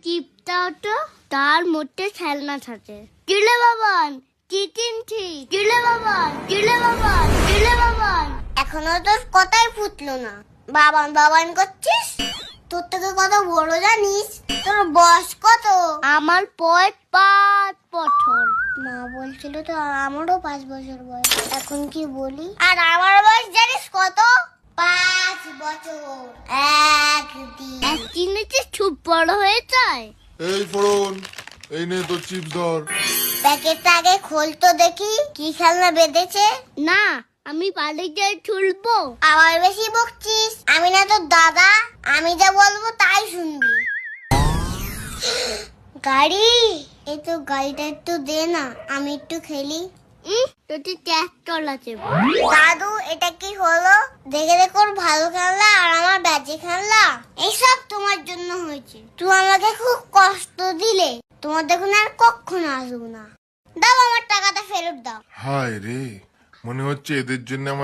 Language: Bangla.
টিপটাও তো, তার মধ্যে খেলনা থাকে। কিলে বাবান, কি কিনছি? কিলে বাবান, কিলে বাবান, কিলে বাবান। এখনো তোর কথাই ফুটলো না, বাবান বাবান করছিস? তোর থেকে কত বড় জানিস? তোর বয়স কত? আমার 5 বছর। মা বলছিল তো আমারও 5 বছর বয়স, এখন কি বলি? আর আমার বয়স জানিস কত? 5 বছর 1 দিন। একদিনে যে খুব বড় হয়ে যায়। এই ফোড়ন, এই নে তোর চিপস ধর। প্যাকেটটা আগে খোল তো দেখি, কি খেলনা বেঁধেছে। না, আমি বাড়ি গিয়ে খুলবো। আবার বেশি বকছিস, আমি না তোর দাদা, আমি যা বলবো তাই শুনবি। গাড়ি, এই তো গাড়িটা একটু দে না, আমি একটু খেলি। তোকে ট্র্যাক্টর আছে। দাদু, এটা কি হলো? দেখে দেখো ওর ভালো খেলনা আর আমার বাজে খেলনা। এইসব তোমার জন্য হয়েছে, তুমি আমাকে খুব কষ্ট দিলে। তোমার দেখুন আর কখনো আসবো না। দাও আমার টাকাটা ফেরত দাও। হায় রে, মনে হচ্ছে এদের জন্য আমার